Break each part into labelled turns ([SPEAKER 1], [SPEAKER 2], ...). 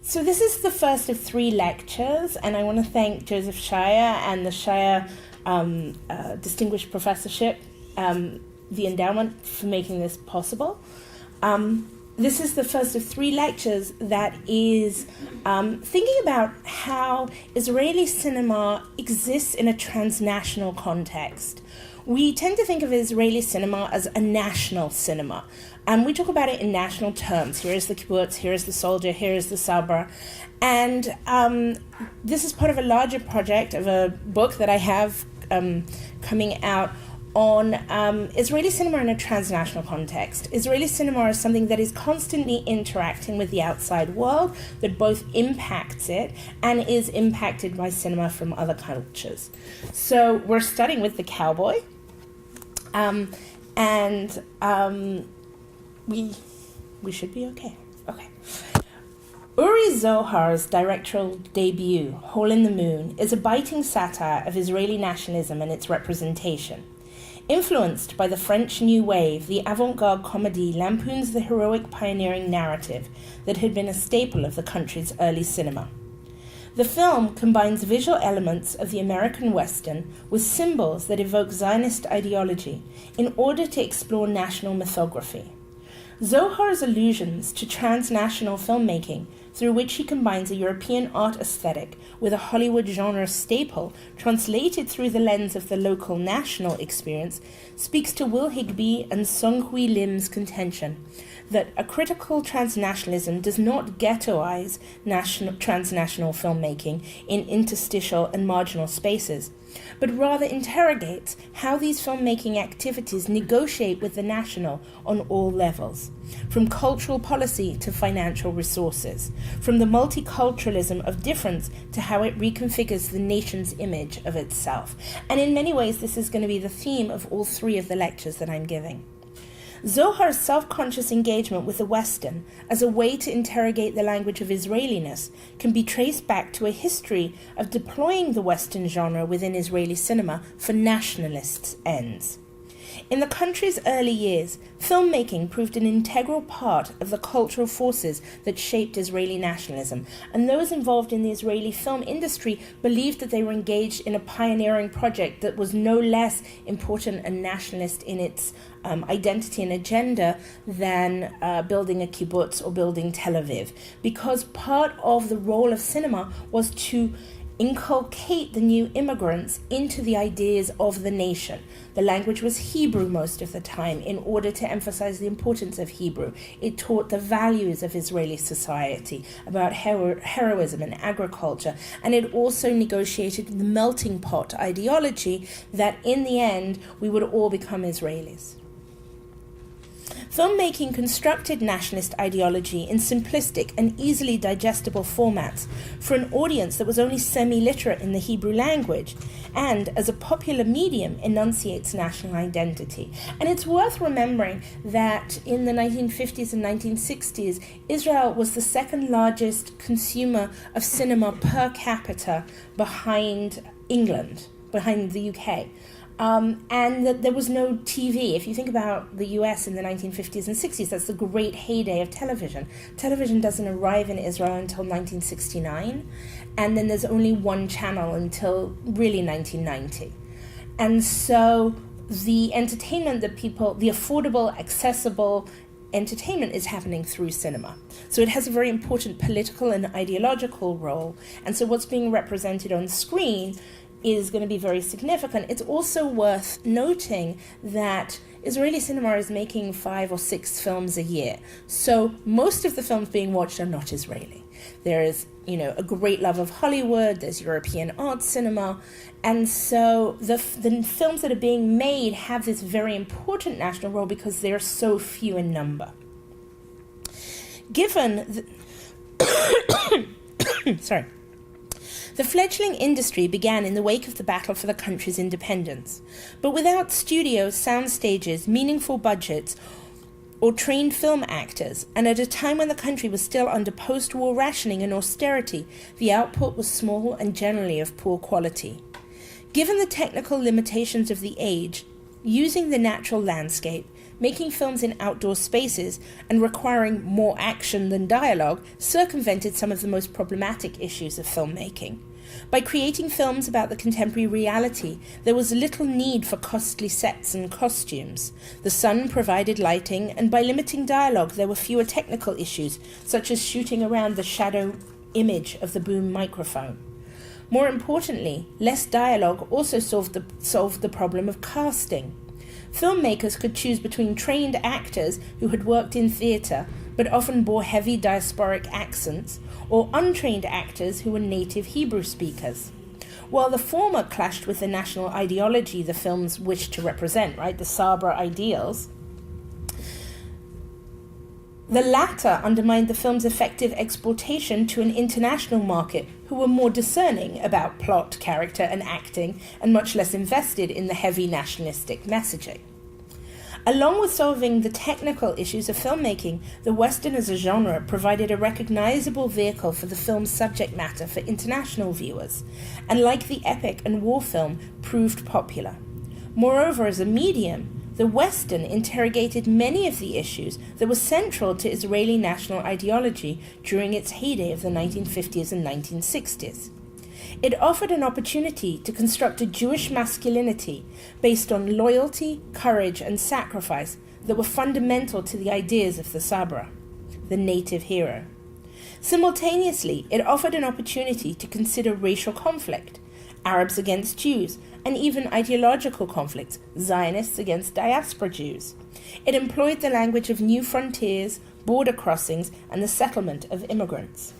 [SPEAKER 1] So this is the first of 3 lectures, and I want to thank Joseph Shier and the Shier Distinguished Professorship, the endowment, for making this possible. This is the first of 3 lectures that is thinking about how Israeli cinema exists in a transnational context. We tend to think of Israeli cinema as a national cinema, and we talk about it in national terms. Here is the kibbutz, here is the soldier, here is the sabra. And this is part of a larger project of a book that I have coming out on Israeli cinema in a transnational context. Israeli cinema is something that is constantly interacting with the outside world, that both impacts it and is impacted by cinema from other cultures. So we're starting with the cowboy, we should be okay. Okay. Uri Zohar's directorial debut, Hole in the Moon, is a biting satire of Israeli nationalism and its representation. Influenced by the French New Wave, the avant-garde comedy lampoons the heroic pioneering narrative that had been a staple of the country's early cinema. The film combines visual elements of the American Western with symbols that evoke Zionist ideology in order to explore national mythography. Zohar's allusions to transnational filmmaking, through which he combines a European art aesthetic with a Hollywood genre staple translated through the lens of the local national experience, speaks to Will Higbee and Sung Hui Lim's contention that a critical transnationalism does not ghettoize transnational filmmaking in interstitial and marginal spaces, but rather interrogates how these filmmaking activities negotiate with the national on all levels, from cultural policy to financial resources, from the multiculturalism of difference to how it reconfigures the nation's image of itself. And in many ways, this is going to be the theme of all 3 of the lectures that I'm giving. Zohar's self-conscious engagement with the Western as a way to interrogate the language of Israeliness can be traced back to a history of deploying the Western genre within Israeli cinema for nationalists' ends. In the country's early years, filmmaking proved an integral part of the cultural forces that shaped Israeli nationalism, and those involved in the Israeli film industry believed that they were engaged in a pioneering project that was no less important and nationalist in its identity and agenda than building a kibbutz or building Tel Aviv, because part of the role of cinema was to inculcate the new immigrants into the ideas of the nation. The language was Hebrew most of the time in order to emphasize the importance of Hebrew. It taught the values of Israeli society about heroism and agriculture, and it also negotiated the melting pot ideology that in the end we would all become Israelis. Filmmaking constructed nationalist ideology in simplistic and easily digestible formats for an audience that was only semi-literate in the Hebrew language, and as a popular medium enunciates national identity. And it's worth remembering that in the 1950s and 1960s, Israel was the second largest consumer of cinema per capita behind England, behind the UK. And that there was no TV. If you think about the US in the 1950s and 60s, that's the great heyday of television. Television doesn't arrive in Israel until 1969, and then there's only one channel until really 1990. And so the entertainment that the affordable, accessible entertainment is happening through cinema. So it has a very important political and ideological role. And so what's being represented on screen is going to be very significant. It's also worth noting that Israeli cinema is making 5 or 6 films a year. So most of the films being watched are not Israeli. There is, a great love of Hollywood, there's European art cinema, and so the films that are being made have this very important national role because they're so few in number. The fledgling industry began in the wake of the battle for the country's independence, but without studios, sound stages, meaningful budgets, or trained film actors, and at a time when the country was still under post-war rationing and austerity, the output was small and generally of poor quality. Given the technical limitations of the age, using the natural landscape, making films in outdoor spaces and requiring more action than dialogue circumvented some of the most problematic issues of filmmaking. By creating films about the contemporary reality, there was little need for costly sets and costumes. The sun provided lighting, and by limiting dialogue, there were fewer technical issues, such as shooting around the shadow image of the boom microphone. More importantly, less dialogue also solved the problem of casting. Filmmakers could choose between trained actors who had worked in theatre but often bore heavy diasporic accents, or untrained actors who were native Hebrew speakers. While the former clashed with the national ideology the films wished to represent, right, the Sabra ideals, the latter undermined the film's effective exportation to an international market who were more discerning about plot, character, and acting, and much less invested in the heavy nationalistic messaging. Along with solving the technical issues of filmmaking, the Western as a genre provided a recognizable vehicle for the film's subject matter for international viewers, and like the epic and war film, proved popular. Moreover, as a medium, the Western interrogated many of the issues that were central to Israeli national ideology during its heyday of the 1950s and 1960s. It offered an opportunity to construct a Jewish masculinity based on loyalty, courage, and sacrifice that were fundamental to the ideas of the Sabra, the native hero. Simultaneously, it offered an opportunity to consider racial conflict, Arabs against Jews, and even ideological conflicts, Zionists against diaspora Jews. It employed the language of new frontiers, border crossings, and the settlement of immigrants.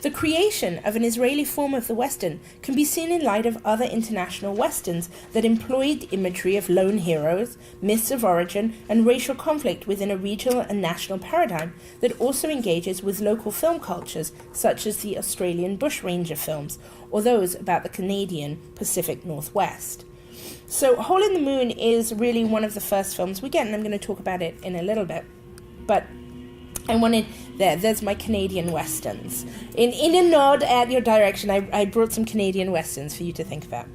[SPEAKER 1] The creation of an Israeli form of the Western can be seen in light of other international Westerns that employed imagery of lone heroes, myths of origin, and racial conflict within a regional and national paradigm that also engages with local film cultures, such as the Australian bushranger films, or those about the Canadian Pacific Northwest. So Hole in the Moon is really one of the first films we get, and I'm going to talk about it in a little bit. But I wanted, there's my Canadian Westerns. In a nod at your direction, I brought some Canadian Westerns for you to think about.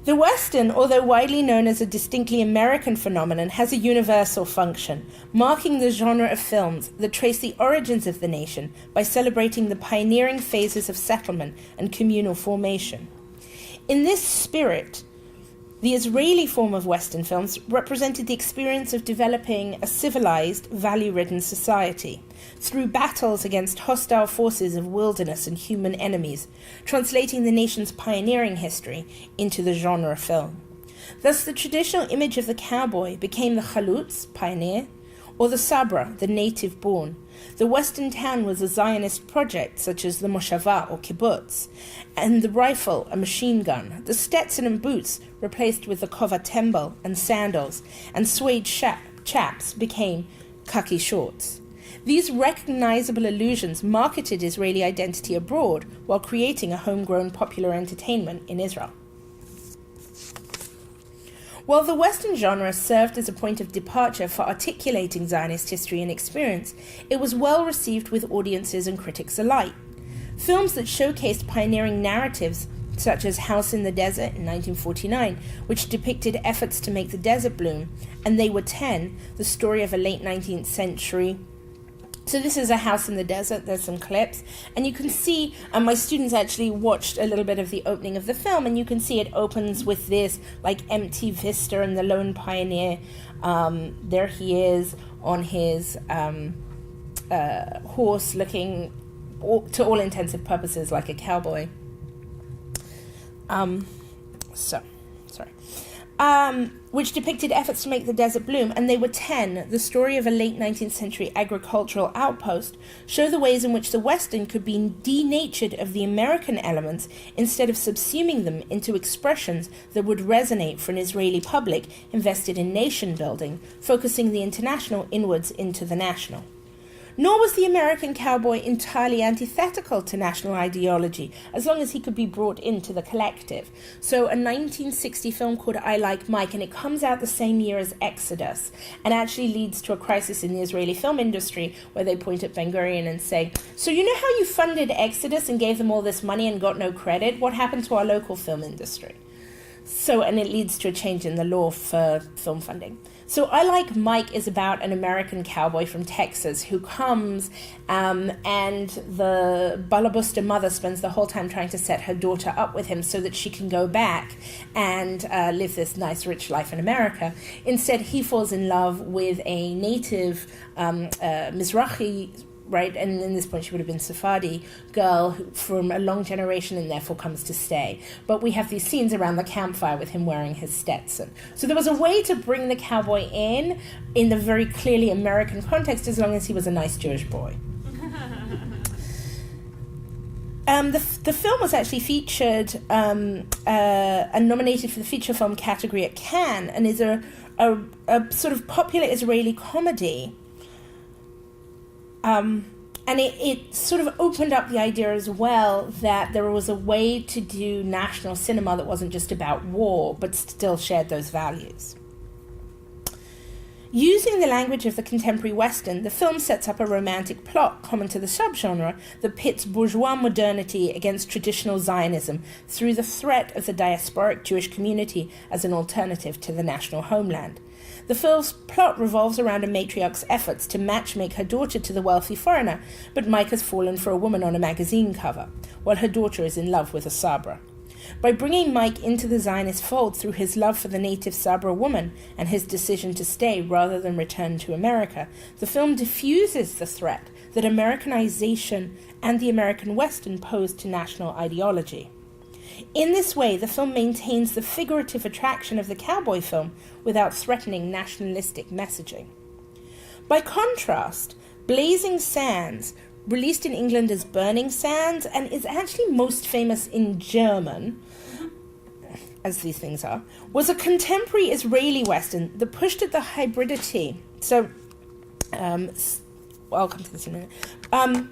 [SPEAKER 1] The Western, although widely known as a distinctly American phenomenon, has a universal function, marking the genre of films that trace the origins of the nation by celebrating the pioneering phases of settlement and communal formation. In this spirit, the Israeli form of Western films represented the experience of developing a civilized, value-ridden society through battles against hostile forces of wilderness and human enemies, translating the nation's pioneering history into the genre film. Thus, the traditional image of the cowboy became the chalutz, pioneer, or the sabra, the native-born. The Western town was a Zionist project, such as the moshava or kibbutz, and the rifle, a machine gun. The Stetson and boots replaced with the kova tembel and sandals, and suede chaps became khaki shorts. These recognizable allusions marketed Israeli identity abroad while creating a homegrown popular entertainment in Israel. While the Western genre served as a point of departure for articulating Zionist history and experience, it was well received with audiences and critics alike. Films that showcased pioneering narratives, such as House in the Desert in 1949, which depicted efforts to make the desert bloom, and They Were 10, the story of a late 19th century. So this is A House in the Desert. There's some clips, and you can see, my students actually watched a little bit of the opening of the film, and you can see it opens with this like empty vista and the lone pioneer. There he is on his horse, looking to all intents and purposes like a cowboy. Which depicted efforts to make the desert bloom, and They Were 10, the story of a late 19th century agricultural outpost, show the ways in which the Western could be denatured of the American elements instead of subsuming them into expressions that would resonate for an Israeli public invested in nation building, focusing the international inwards into the national. Nor was the American cowboy entirely antithetical to national ideology, as long as he could be brought into the collective. So a 1960 film called I Like Mike, and it comes out the same year as Exodus, and actually leads to a crisis in the Israeli film industry, where they point at Ben-Gurion and say, so you know how you funded Exodus and gave them all this money and got no credit? What happened to our local film industry? And it leads to a change in the law for film funding. So I Like Mike is about an American cowboy from Texas who comes and the Balabusta mother spends the whole time trying to set her daughter up with him so that she can go back and live this nice, rich life in America. Instead, he falls in love with a native Mizrahi, right, and in this point she would have been Sephardi girl from a long generation and therefore comes to stay. But we have these scenes around the campfire with him wearing his Stetson. So there was a way to bring the cowboy in the very clearly American context as long as he was a nice Jewish boy. The film was actually featured and nominated for the feature film category at Cannes and is a sort of popular Israeli comedy. And it sort of opened up the idea as well that there was a way to do national cinema that wasn't just about war, but still shared those values. Using the language of the contemporary Western, the film sets up a romantic plot common to the subgenre that pits bourgeois modernity against traditional Zionism through the threat of the diasporic Jewish community as an alternative to the national homeland. The film's plot revolves around a matriarch's efforts to matchmake her daughter to the wealthy foreigner, but Mike has fallen for a woman on a magazine cover, while her daughter is in love with a Sabra. By bringing Mike into the Zionist fold through his love for the native Sabra woman and his decision to stay rather than return to America, the film diffuses the threat that Americanization and the American Western pose to national ideology. In this way, the film maintains the figurative attraction of the cowboy film without threatening nationalistic messaging. By contrast, Blazing Sands, released in England as Burning Sands and is actually most famous in German, as these things are, was a contemporary Israeli Western that pushed at the hybridity. So, I'll come to this in a minute.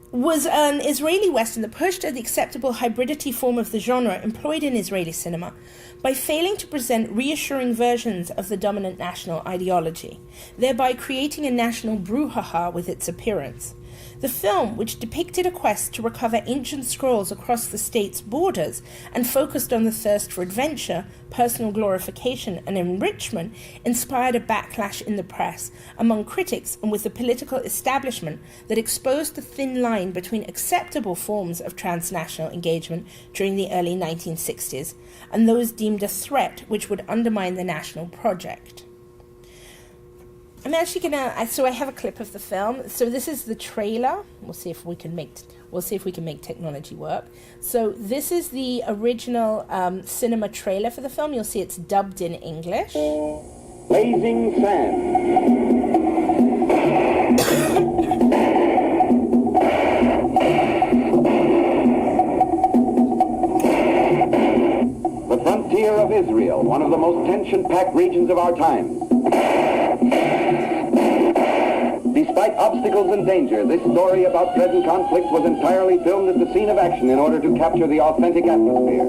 [SPEAKER 1] Was an Israeli Western that pushed at the acceptable hybridity form of the genre employed in Israeli cinema by failing to present reassuring versions of the dominant national ideology, thereby creating a national brouhaha with its appearance. The film, which depicted a quest to recover ancient scrolls across the state's borders and focused on the thirst for adventure, personal glorification, and enrichment, inspired a backlash in the press, among critics and with the political establishment that exposed the thin line between acceptable forms of transnational engagement during the early 1960s and those deemed a threat which would undermine the national project. I'm actually so I have a clip of the film. So this is the trailer. We'll see if we can make technology work. So this is the original cinema trailer for the film. You'll see it's dubbed in English.
[SPEAKER 2] Blazing The frontier of Israel, one of the most tension-packed regions of our time. Despite obstacles and danger, this story about present conflicts was entirely filmed at the scene of action in order to capture the authentic atmosphere.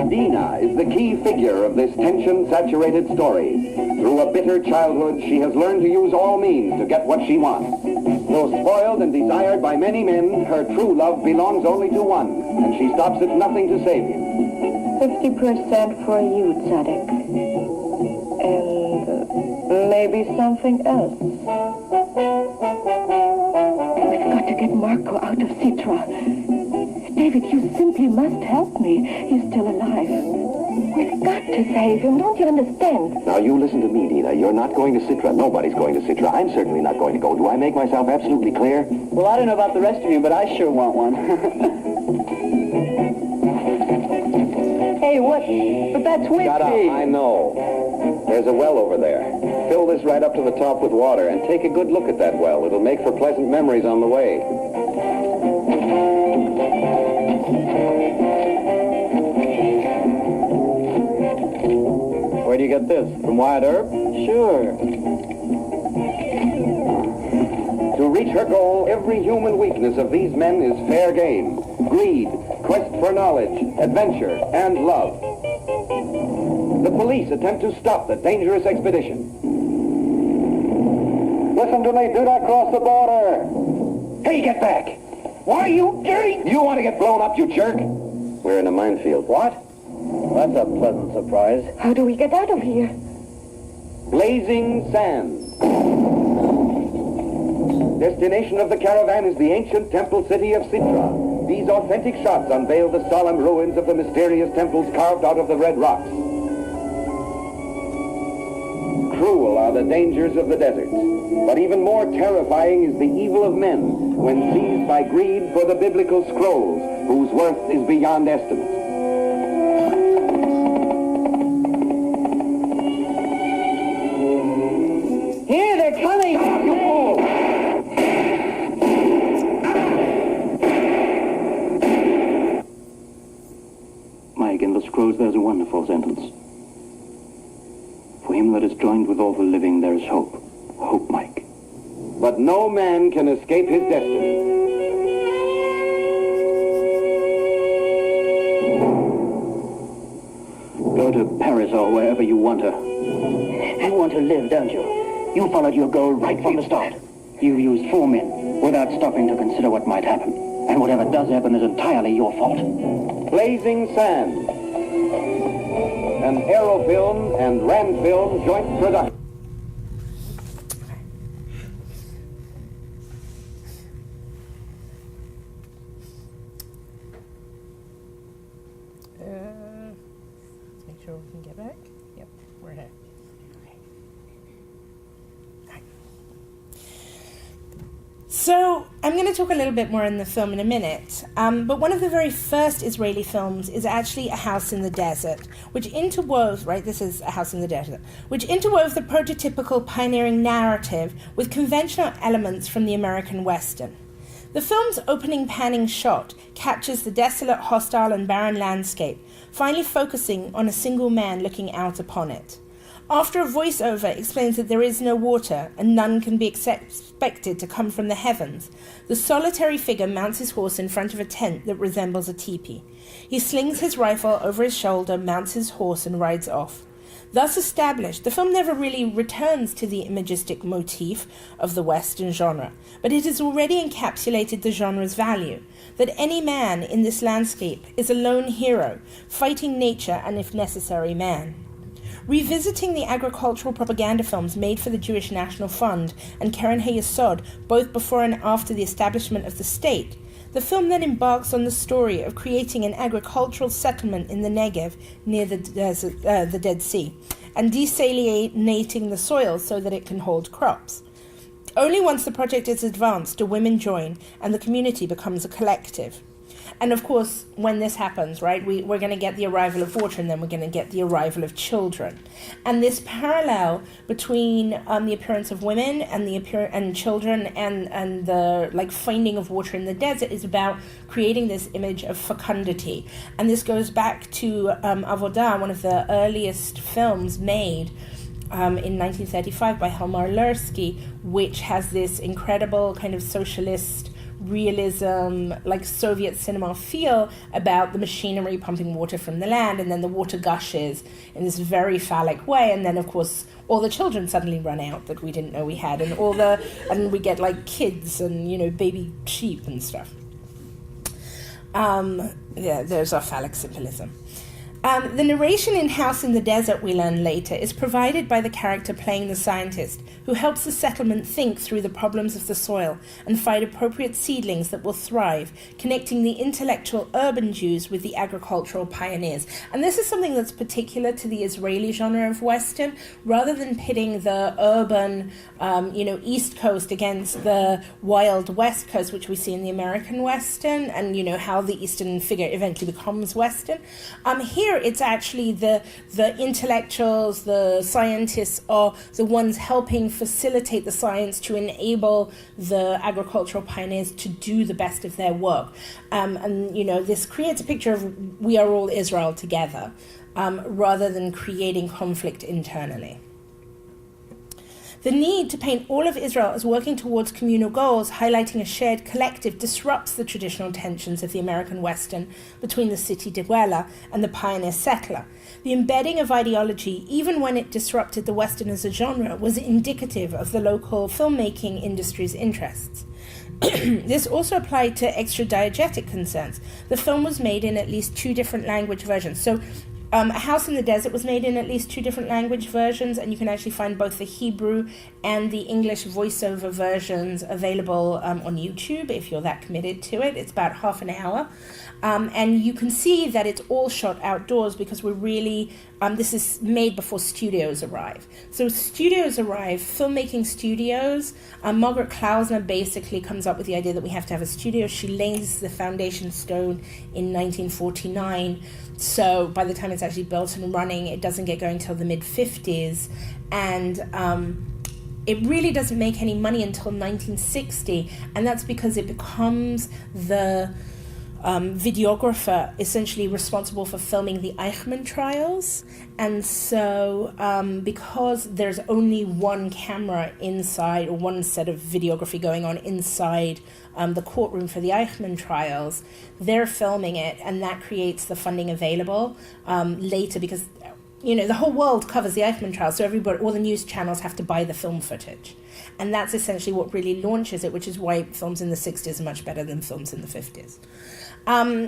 [SPEAKER 2] Dina is the key figure of this tension-saturated story. Through a bitter childhood, she has learned to use all means to get what she wants. Though spoiled and desired by many men, her true love belongs only to one, and she stops at nothing to save him.
[SPEAKER 3] 50% for you, Tzaddik. And maybe something else. We've got to get Marco out of Sitra. David, you simply must help me. He's still alive. We've got to save him, don't you understand?
[SPEAKER 2] Now, you listen to me, Dina. You're not going to Sitra. Nobody's going to Sitra. I'm certainly not going to go. Do I make myself absolutely clear?
[SPEAKER 4] Well, I don't know about the rest of you, but I sure want one. Hey, what? But that's whiskey.
[SPEAKER 2] Shut up. I know. There's a well over there. Fill this right up to the top with water and take a good look at that well. It'll make for pleasant memories on the way.
[SPEAKER 4] Where do you get this? From Wyatt Earp? Sure.
[SPEAKER 2] To reach her goal, every human weakness of these men is fair game. Greed, quest for knowledge, adventure, and love. The police attempt to stop the dangerous expedition. Listen to me, do not cross the border. Hey, get back. Why, you dirty... You want to get blown up, you jerk? We're in a minefield. What?
[SPEAKER 4] That's a pleasant surprise.
[SPEAKER 3] How do we get out of here?
[SPEAKER 2] Blazing Sand. Destination of the caravan is the ancient temple city of Sitra. These authentic shots unveil the solemn ruins of the mysterious temples carved out of the red rocks. Cruel are the dangers of the deserts, but even more terrifying is the evil of men when seized by greed for the biblical scrolls, whose worth is beyond estimate.
[SPEAKER 4] Here, they're coming!
[SPEAKER 2] You fool!
[SPEAKER 5] Mike, in the scrolls there's a wonderful sentence. For him that is joined with all the living there is hope. Hope, Mike.
[SPEAKER 2] But no man can escape his destiny.
[SPEAKER 5] Go to Paris or wherever you want her.
[SPEAKER 4] You want to live, don't you? You followed your goal right from the start.
[SPEAKER 5] You used 4 men without stopping to consider what might happen. And whatever does happen is entirely your fault.
[SPEAKER 2] Blazing Sand. An Aerofilm and Randfilm joint production.
[SPEAKER 1] Let's make sure we can get back. Yep, we're here. Okay. Right. So I'm going to talk a little bit more in the film in a minute, but one of the very first Israeli films is actually A House in the Desert, which interwove, right, this is A House in the Desert, which interwove the prototypical pioneering narrative with conventional elements from the American Western. The film's opening panning shot captures the desolate, hostile, and barren landscape, finally focusing on a single man looking out upon it. After a voiceover explains that there is no water and none can be expected to come from the heavens, the solitary figure mounts his horse in front of a tent that resembles a teepee. He slings his rifle over his shoulder, mounts his horse, and rides off. Thus established, the film never really returns to the imagistic motif of the Western genre, but it has already encapsulated the genre's value, that any man in this landscape is a lone hero, fighting nature and, if necessary, man. Revisiting the agricultural propaganda films made for the Jewish National Fund and Keren HaYesod, both before and after the establishment of the state, the film then embarks on the story of creating an agricultural settlement in the Negev near the Dead Sea, and desalinating the soil so that it can hold crops. Only once the project is advanced do women join and the community becomes a collective. And of course, when this happens, right, we're going to get the arrival of water, and then we're going to get the arrival of children. And this parallel between the appearance of women and children and the finding of water in the desert is about creating this image of fecundity. And this goes back to Avodah, one of the earliest films made in 1935 by Helmar Lursky, which has this incredible kind of socialist realism, like Soviet cinema feel about the machinery pumping water from the land, and then the water gushes in this very phallic way, and then of course all the children suddenly run out that we didn't know we had, and we get like kids and baby sheep and stuff. There's our phallic symbolism. The narration in House in the Desert, we learn later, is provided by the character playing the scientist, who helps the settlement think through the problems of the soil and find appropriate seedlings that will thrive, connecting the intellectual urban Jews with the agricultural pioneers. And this is something that's particular to the Israeli genre of Western, rather than pitting the urban, East Coast against the wild West Coast, which we see in the American Western, and, how the Eastern figure eventually becomes Western. Here, it's actually the intellectuals, the scientists are the ones helping facilitate the science to enable the agricultural pioneers to do the best of their work. This creates a picture of we are all Israel together, rather than creating conflict internally. The need to paint all of Israel as working towards communal goals, highlighting a shared collective, disrupts the traditional tensions of the American Western between the city dweller and the pioneer settler. The embedding of ideology, even when it disrupted the Western as a genre, was indicative of the local filmmaking industry's interests. This also applied to extra-diegetic concerns. The film was made in at least 2 different language versions. So A House in the Desert was made in at least 2 different language versions, and you can actually find both the Hebrew and the English voiceover versions available on YouTube if you're that committed to it. It's about half an hour. And you can see that it's all shot outdoors because we're really, this is made before studios arrive. So studios arrive, filmmaking studios. Margaret Klausner basically comes up with the idea that we have to have a studio. She lays the foundation stone in 1949. So by the time it's actually built and running, it doesn't get going till the mid-50s. And it really doesn't make any money until 1960. And that's because it becomes the videographer essentially responsible for filming the Eichmann trials. And so because there's only one camera inside, or one set of videography going on inside the courtroom for the Eichmann trials, they're filming it, and that creates the funding available later, because the whole world covers the Eichmann trials, so all the news channels have to buy the film footage. And that's essentially what really launches it, which is why films in the 60s are much better than films in the 50s.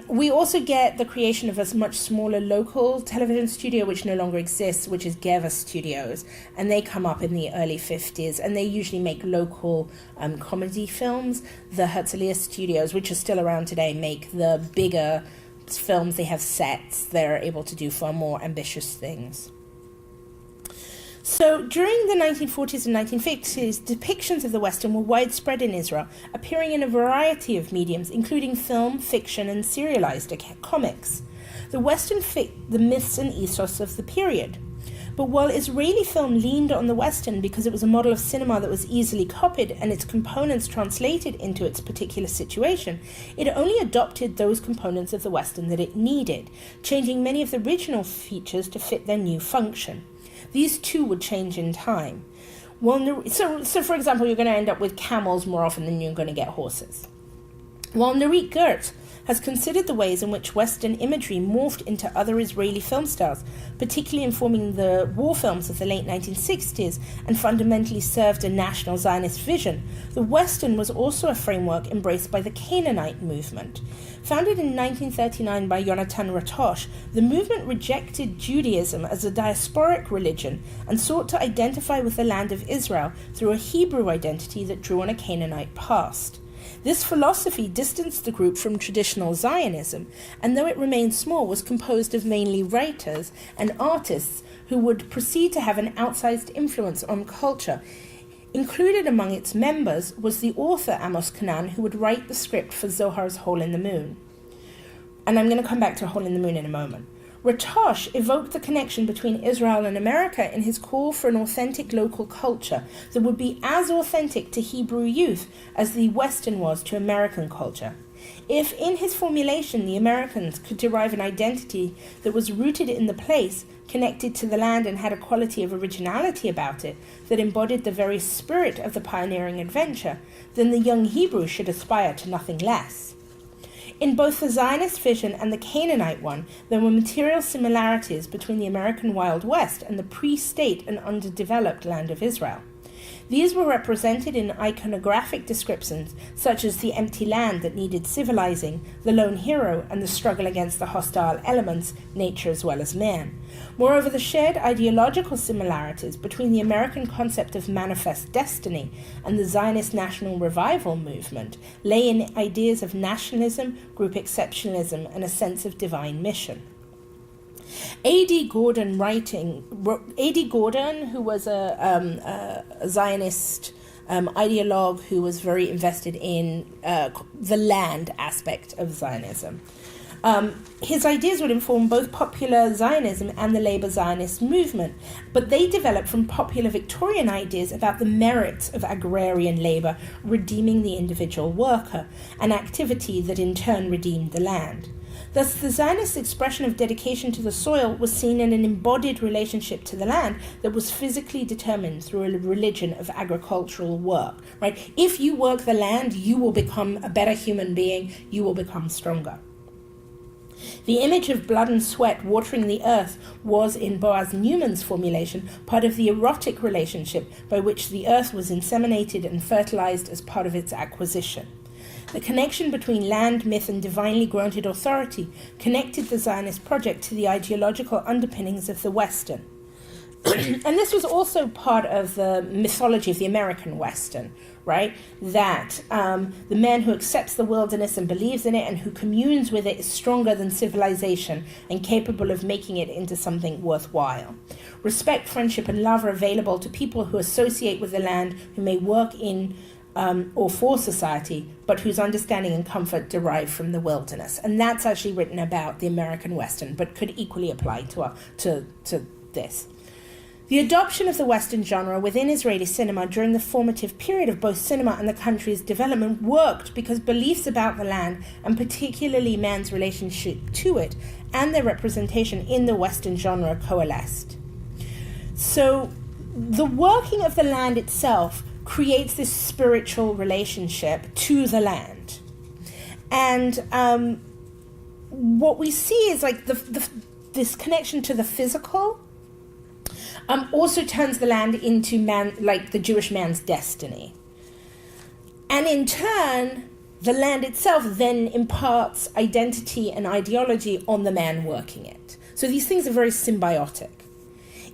[SPEAKER 1] We also get the creation of a much smaller local television studio, which no longer exists, which is Geva Studios. And they come up in the early 50s, and they usually make local comedy films. The Herzliya Studios, which are still around today, make the bigger films. They have sets. They're able to do far more ambitious things. So during the 1940s and 1950s, depictions of the Western were widespread in Israel, appearing in a variety of mediums, including film, fiction, and serialized comics. The Western fit the myths and ethos of the period. But while Israeli film leaned on the Western because it was a model of cinema that was easily copied and its components translated into its particular situation, it only adopted those components of the Western that it needed, changing many of the original features to fit their new function. These too would change in time. So for example, you're going to end up with camels more often than you're going to get horses. While Nurit Gert has considered the ways in which Western imagery morphed into other Israeli film styles, particularly informing the war films of the late 1960s and fundamentally served a national Zionist vision, the Western was also a framework embraced by the Canaanite movement. Founded in 1939 by Yonatan Ratosh, the movement rejected Judaism as a diasporic religion and sought to identify with the land of Israel through a Hebrew identity that drew on a Canaanite past. This philosophy distanced the group from traditional Zionism, and though it remained small, was composed of mainly writers and artists who would proceed to have an outsized influence on culture. Included among its members was the author Amos Kanan, who would write the script for Zohar's Hole in the Moon. And I'm going to come back to Hole in the Moon in a moment. Ratosh evoked the connection between Israel and America in his call for an authentic local culture that would be as authentic to Hebrew youth as the Western was to American culture. If in his formulation the Americans could derive an identity that was rooted in the place, connected to the land, and had a quality of originality about it that embodied the very spirit of the pioneering adventure, then the young Hebrew should aspire to nothing less. In both the Zionist vision and the Canaanite one, there were material similarities between the American Wild West and the pre-state and underdeveloped land of Israel. These were represented in iconographic descriptions such as the empty land that needed civilizing, the lone hero, and the struggle against the hostile elements, nature as well as man. Moreover, the shared ideological similarities between the American concept of manifest destiny and the Zionist national revival movement lay in ideas of nationalism, group exceptionalism, and a sense of divine mission. A.D. Gordon, who was a Zionist ideologue who was very invested in the land aspect of Zionism, His ideas would inform both popular Zionism and the labor Zionist movement, but they developed from popular Victorian ideas about the merits of agrarian labor redeeming the individual worker, an activity that in turn redeemed the land. Thus, the Zionist expression of dedication to the soil was seen in an embodied relationship to the land that was physically determined through a religion of agricultural work, right? If you work the land, you will become a better human being, you will become stronger. The image of blood and sweat watering the earth was, in Boaz Newman's formulation, part of the erotic relationship by which the earth was inseminated and fertilized as part of its acquisition. The connection between land, myth, and divinely granted authority connected the Zionist project to the ideological underpinnings of the Western. And this was also part of the mythology of the American Western, right? That the man who accepts the wilderness and believes in it and who communes with it is stronger than civilization and capable of making it into something worthwhile. Respect, friendship, and love are available to people who associate with the land, who may work in or for society, but whose understanding and comfort derive from the wilderness. And that's actually written about the American Western, but could equally apply to this. The adoption of the Western genre within Israeli cinema during the formative period of both cinema and the country's development worked because beliefs about the land, and particularly man's relationship to it, and their representation in the Western genre coalesced. So the working of the land itself creates this spiritual relationship to the land. And what we see is like this connection to the physical also turns the land into man, like the Jewish man's destiny. And in turn, the land itself then imparts identity and ideology on the man working it. So these things are very symbiotic.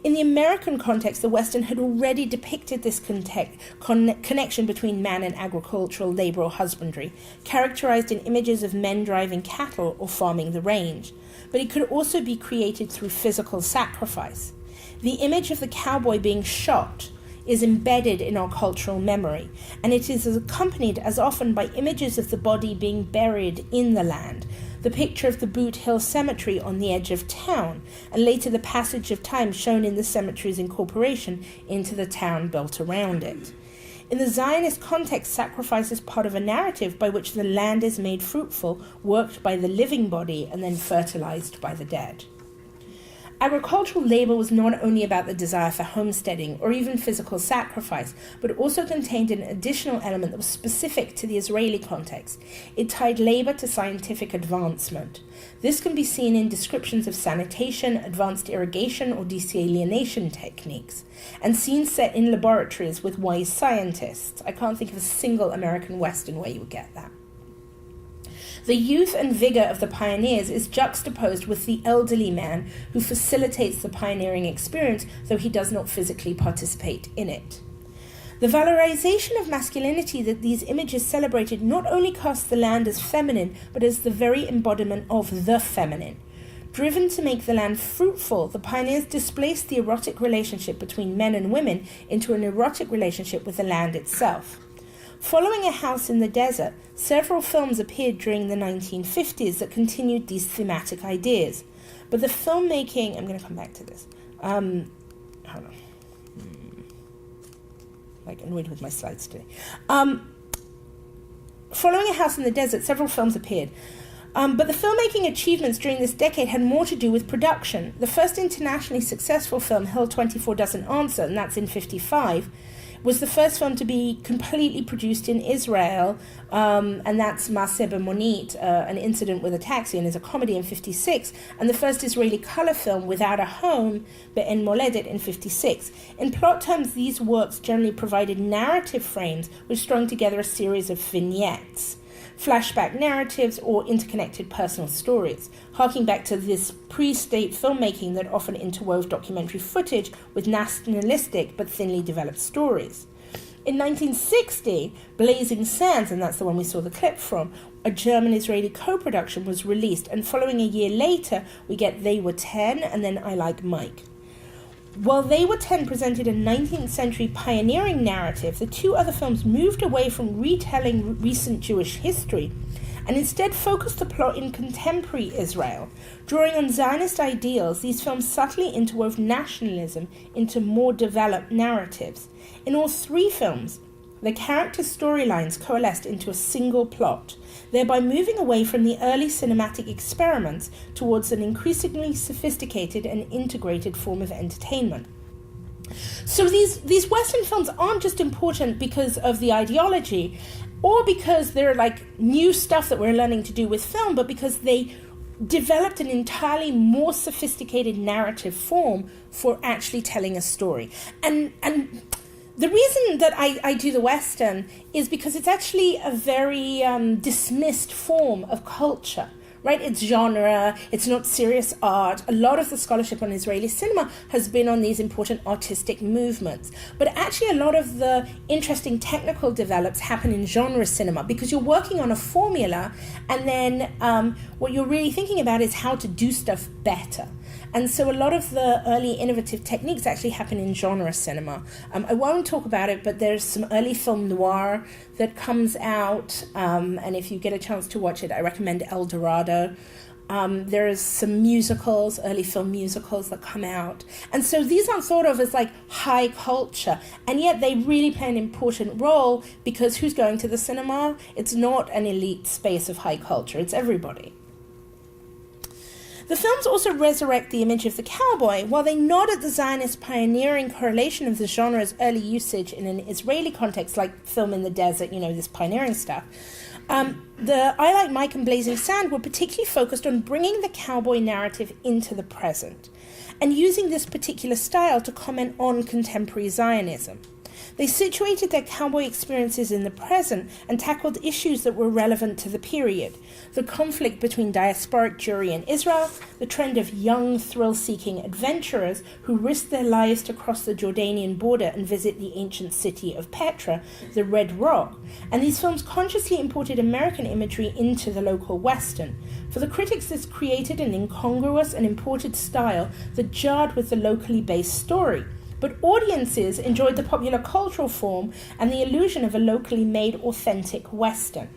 [SPEAKER 1] In the American context, the Western had already depicted this connection between man and agricultural labor or husbandry, characterized in images of men driving cattle or farming the range. But it could also be created through physical sacrifice. The image of the cowboy being shot is embedded in our cultural memory, and it is accompanied as often by images of the body being buried in the land, the picture of the Boot Hill Cemetery on the edge of town, and later the passage of time shown in the cemetery's incorporation into the town built around it. In the Zionist context, sacrifice is part of a narrative by which the land is made fruitful, worked by the living body, and then fertilized by the dead. Agricultural labor was not only about the desire for homesteading or even physical sacrifice, but also contained an additional element that was specific to the Israeli context. It tied labor to scientific advancement. This can be seen in descriptions of sanitation, advanced irrigation, or desalination techniques, and scenes set in laboratories with wise scientists. I can't think of a single American Western where you would get that. The youth and vigor of the pioneers is juxtaposed with the elderly man who facilitates the pioneering experience, though he does not physically participate in it. The valorization of masculinity that these images celebrated not only cast the land as feminine, but as the very embodiment of the feminine. Driven to make the land fruitful, the pioneers displaced the erotic relationship between men and women into an erotic relationship with the land itself. Following A House in the Desert, several films appeared during the 1950s that continued these thematic ideas. But the filmmaking... I'm going to come back to this. Hold on. Like, annoyed with my slides today. Following A House in the Desert, several films appeared. But the filmmaking achievements during this decade had more to do with production. The first internationally successful film, Hill 24 Doesn't Answer, and that's in 1955, was the first film to be completely produced in Israel, and that's Maaseh B'Monit, An Incident with a Taxi, and is a comedy in 1956, and the first Israeli color film, Without a Home, Be'en Moledet, in 1956. In plot terms, these works generally provided narrative frames which strung together a series of vignettes, flashback narratives, or interconnected personal stories, harking back to this pre-state filmmaking that often interwove documentary footage with nationalistic but thinly developed stories. In 1960, Blazing Sands, and that's the one we saw the clip from, a German-Israeli co-production, was released, and following a year later, we get They Were 10 and then I Like Mike. While They Were 10 presented a 19th century pioneering narrative, the two other films moved away from retelling recent Jewish history and instead focused the plot in contemporary Israel. Drawing on Zionist ideals, these films subtly interwove nationalism into more developed narratives. In all three films, the character storylines coalesced into a single plot, thereby moving away from the early cinematic experiments towards an increasingly sophisticated and integrated form of entertainment. So these Western films aren't just important because of the ideology or because they're like new stuff that we're learning to do with film, but because they developed an entirely more sophisticated narrative form for actually telling a story. And the reason that I do the Western is because it's actually a very dismissed form of culture, right? It's genre, it's not serious art. A lot of the scholarship on Israeli cinema has been on these important artistic movements. But actually a lot of the interesting technical develops happen in genre cinema because you're working on a formula, and then what you're really thinking about is how to do stuff better. And so a lot of the early innovative techniques actually happen in genre cinema. I won't talk about it, but there's some early film noir that comes out, and if you get a chance to watch it, I recommend El Dorado. There's some musicals, early film musicals that come out. And so these aren't thought of as like high culture, and yet they really play an important role because who's going to the cinema? It's not an elite space of high culture, it's everybody. The films also resurrect the image of the cowboy. While they nod at the Zionist pioneering correlation of the genre's early usage in an Israeli context, like film in the desert, this pioneering stuff, the I Like Mike and Blazing Sand were particularly focused on bringing the cowboy narrative into the present and using this particular style to comment on contemporary Zionism. They situated their cowboy experiences in the present and tackled issues that were relevant to the period. The conflict between diasporic Jewry and Israel, the trend of young, thrill-seeking adventurers who risk their lives to cross the Jordanian border and visit the ancient city of Petra, the Red Rock. And these films consciously imported American imagery into the local Western. For the critics, this created an incongruous and imported style that jarred with the locally based story. But audiences enjoyed the popular cultural form and the illusion of a locally made authentic Western.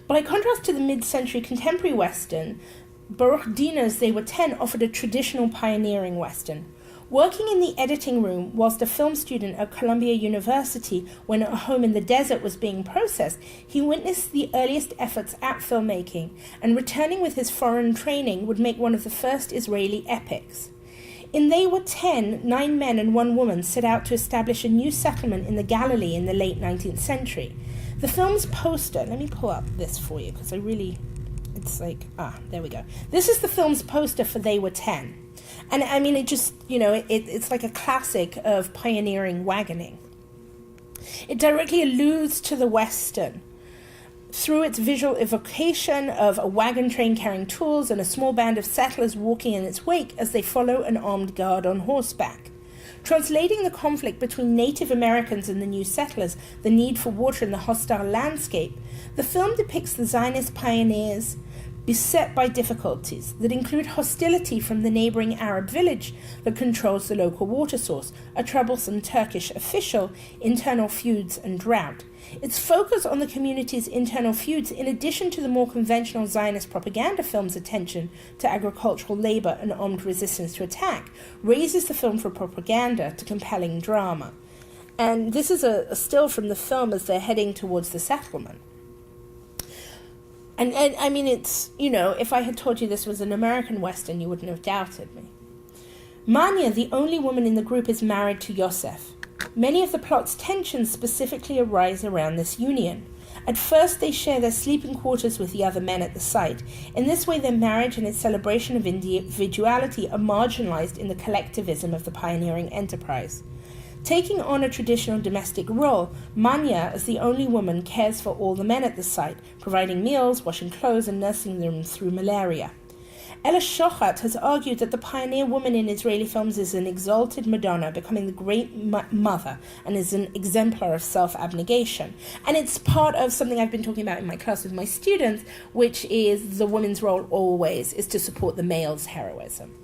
[SPEAKER 1] By contrast to the mid-century contemporary Western, Baruch Dina's They Were 10 offered a traditional pioneering Western. Working in the editing room whilst a film student at Columbia University when A Home in the Desert was being processed, he witnessed the earliest efforts at filmmaking, and returning with his foreign training would make one of the first Israeli epics. In They Were 10, 9 men and 1 woman set out to establish a new settlement in the Galilee in the late 19th century. The film's poster, let me pull up this for you because there we go. This is the film's poster for They Were 10. And I mean, it just, it's like a classic of pioneering wagoning. It directly alludes to the Western through its visual evocation of a wagon train carrying tools and a small band of settlers walking in its wake as they follow an armed guard on horseback. Translating the conflict between Native Americans and the new settlers, the need for water in the hostile landscape, the film depicts the Zionist pioneers beset by difficulties that include hostility from the neighboring Arab village that controls the local water source, a troublesome Turkish official, internal feuds and drought. Its focus on the community's internal feuds, in addition to the more conventional Zionist propaganda film's attention to agricultural labor and armed resistance to attack, raises the film from propaganda to compelling drama. And this is a still from the film as they're heading towards the settlement. And I mean, it's, if I had told you this was an American Western, you wouldn't have doubted me. Manya, the only woman in the group, is married to Yosef. Many of the plot's tensions specifically arise around this union. At first, they share their sleeping quarters with the other men at the site. In this way, their marriage and its celebration of individuality are marginalized in the collectivism of the pioneering enterprise. Taking on a traditional domestic role, Manya, as the only woman, cares for all the men at the site, providing meals, washing clothes, and nursing them through malaria. Ella Shochat has argued that the pioneer woman in Israeli films is an exalted Madonna, becoming the great mother, and is an exemplar of self-abnegation. And it's part of something I've been talking about in my class with my students, which is the woman's role always is to support the male's heroism.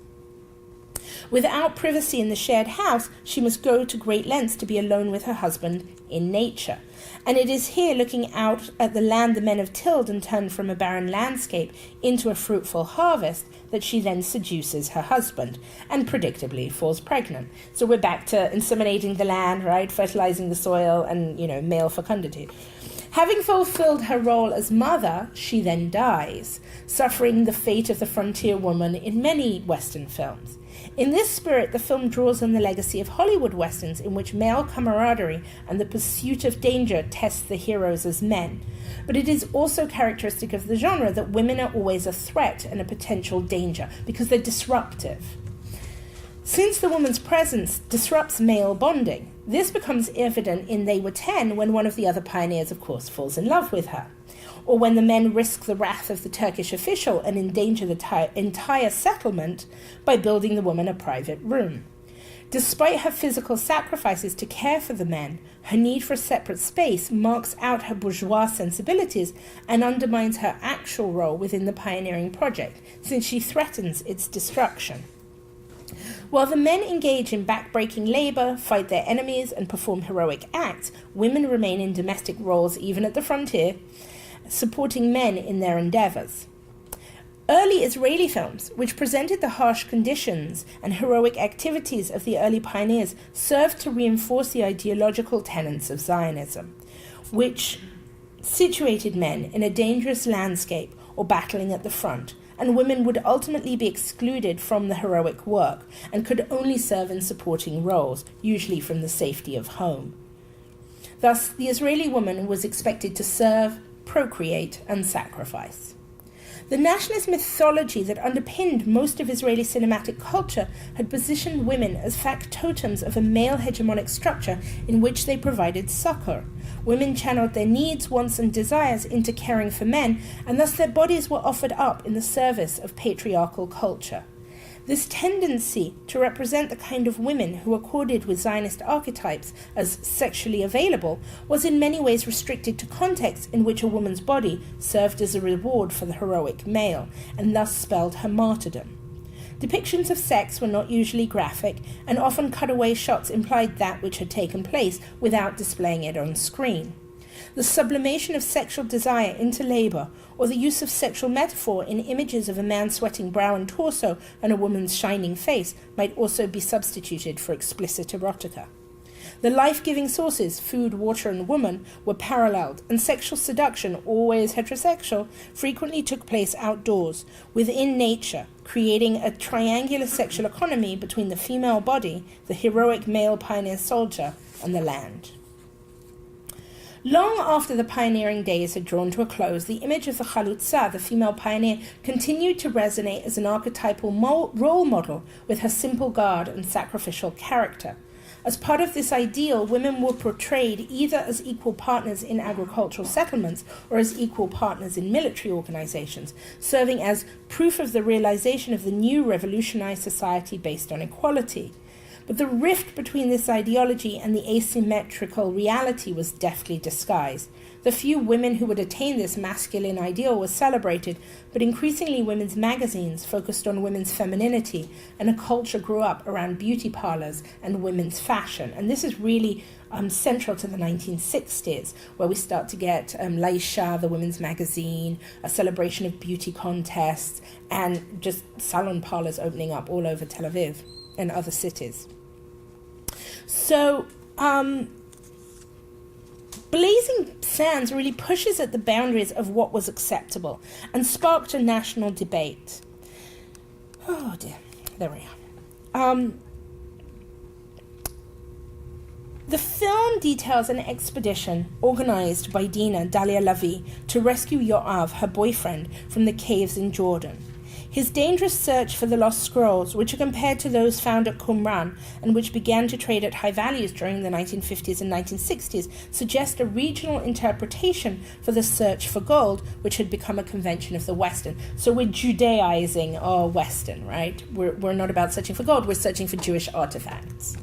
[SPEAKER 1] Without privacy in the shared house, she must go to great lengths to be alone with her husband in nature. And it is here, looking out at the land the men have tilled and turned from a barren landscape into a fruitful harvest, that she then seduces her husband and predictably falls pregnant. So we're back to inseminating the land, right? Fertilizing the soil and, male fecundity. Having fulfilled her role as mother, she then dies, suffering the fate of the frontier woman in many Western films. In this spirit, the film draws on the legacy of Hollywood Westerns, in which male camaraderie and the pursuit of danger tests the heroes as men. But it is also characteristic of the genre that women are always a threat and a potential danger, because they're disruptive. Since the woman's presence disrupts male bonding, this becomes evident in They Were 10, when one of the other pioneers, of course, falls in love with her, or when the men risk the wrath of the Turkish official and endanger the entire settlement by building the woman a private room. Despite her physical sacrifices to care for the men, her need for a separate space marks out her bourgeois sensibilities and undermines her actual role within the pioneering project, since she threatens its destruction. While the men engage in backbreaking labor, fight their enemies, and perform heroic acts, women remain in domestic roles even at the frontier, supporting men in their endeavors. Early Israeli films, which presented the harsh conditions and heroic activities of the early pioneers, served to reinforce the ideological tenets of Zionism, which situated men in a dangerous landscape or battling at the front, and women would ultimately be excluded from the heroic work and could only serve in supporting roles, usually from the safety of home. Thus, the Israeli woman was expected to serve, procreate, and sacrifice. The nationalist mythology that underpinned most of Israeli cinematic culture had positioned women as factotums of a male hegemonic structure in which they provided succor. Women channeled their needs, wants, and desires into caring for men, and thus their bodies were offered up in the service of patriarchal culture. This tendency to represent the kind of women who accorded with Zionist archetypes as sexually available was in many ways restricted to contexts in which a woman's body served as a reward for the heroic male, and thus spelled her martyrdom. Depictions of sex were not usually graphic, and often cutaway shots implied that which had taken place without displaying it on screen. The sublimation of sexual desire into labor, or the use of sexual metaphor in images of a man's sweating brow and torso and a woman's shining face, might also be substituted for explicit erotica. The life-giving sources, food, water, and woman, were paralleled, and sexual seduction, always heterosexual, frequently took place outdoors, within nature, creating a triangular sexual economy between the female body, the heroic male pioneer soldier, and the land. Long after the pioneering days had drawn to a close, the image of the Chalutza, the female pioneer, continued to resonate as an archetypal role model with her simple guard and sacrificial character. As part of this ideal, women were portrayed either as equal partners in agricultural settlements or as equal partners in military organizations, serving as proof of the realization of the new revolutionized society based on equality. But the rift between this ideology and the asymmetrical reality was deftly disguised. The few women who would attain this masculine ideal were celebrated, but increasingly women's magazines focused on women's femininity, and a culture grew up around beauty parlors and women's fashion. And this is really central to the 1960s, where we start to get Laisha, the women's magazine, a celebration of beauty contests, and just salon parlors opening up all over Tel Aviv and other cities. So, Blazing Sands really pushes at the boundaries of what was acceptable and sparked a national debate. Oh dear, there we are. The film details an expedition organized by Dina Dalia Lavi to rescue Yoav, her boyfriend, from the caves in Jordan. His dangerous search for the lost scrolls, which are compared to those found at Qumran and which began to trade at high values during the 1950s and 1960s, suggest a regional interpretation for the search for gold, which had become a convention of the Western. So we're Judaizing our Western, right? We're not about searching for gold, we're searching for Jewish artifacts.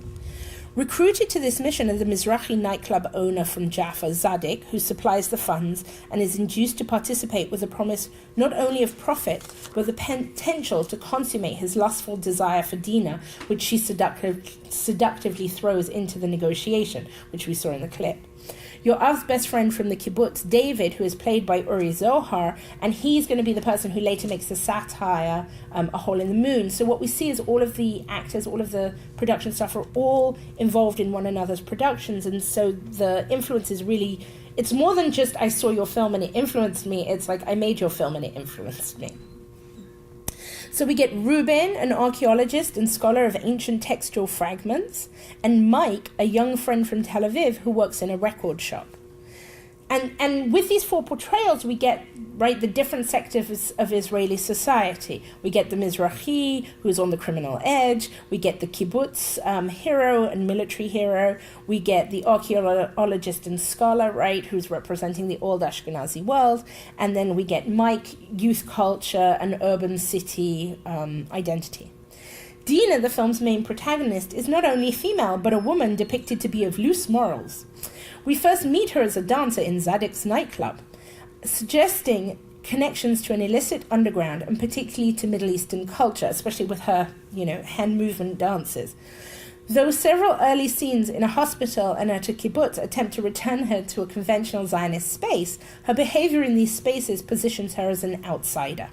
[SPEAKER 1] Recruited to this mission are the Mizrahi nightclub owner from Jaffa, Zadik, who supplies the funds and is induced to participate with the promise not only of profit, but the potential to consummate his lustful desire for Dina, which she seductively throws into the negotiation, which we saw in the clip. Yoav's best friend from the kibbutz, David, who is played by Uri Zohar, and he's going to be the person who later makes the satire, A Hole in the Moon. So what we see is all of the actors, all of the production staff are all involved in one another's productions, and so the influence is really, it's more than just I saw your film and it influenced me, it's like I made your film and it influenced me. So we get Reuben, an archaeologist and scholar of ancient textual fragments, and Mike, a young friend from Tel Aviv who works in a record shop. And with these four portrayals, we get, right, the different sectors of Israeli society. We get the Mizrahi, who's on the criminal edge. We get the kibbutz hero and military hero. We get the archaeologist and scholar, right, who's representing the old Ashkenazi world. And then we get Mike, youth culture and urban city identity. Dina, the film's main protagonist, is not only female, but a woman depicted to be of loose morals. We first meet her as a dancer in Zadik's nightclub, suggesting connections to an illicit underground and particularly to Middle Eastern culture, especially with her, hand movement dances. Though several early scenes in a hospital and at a kibbutz attempt to return her to a conventional Zionist space, her behavior in these spaces positions her as an outsider.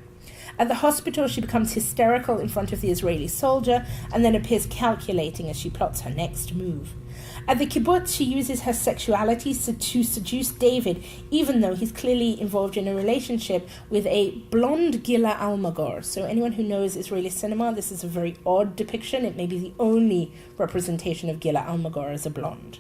[SPEAKER 1] At the hospital, she becomes hysterical in front of the Israeli soldier and then appears calculating as she plots her next move. At the kibbutz, she uses her sexuality to seduce David, even though he's clearly involved in a relationship with a blonde Gila Almagor. So anyone who knows Israeli cinema, this is a very odd depiction. It may be the only representation of Gila Almagor as a blonde.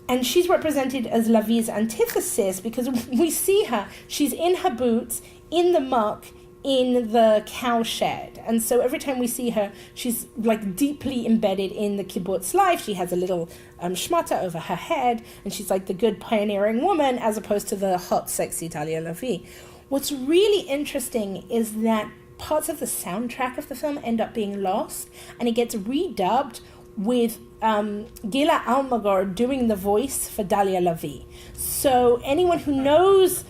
[SPEAKER 1] And she's represented as Lavi's antithesis because we see her, she's in her boots, in the muck, in the cow shed. And so every time we see her, she's like deeply embedded in the kibbutz life. She has a little shmata over her head, and she's like the good pioneering woman as opposed to the hot, sexy Dalia Lavi. What's really interesting is that parts of the soundtrack of the film end up being lost, and it gets redubbed with Gila Almagor doing the voice for Dalia Lavi. So anyone who knows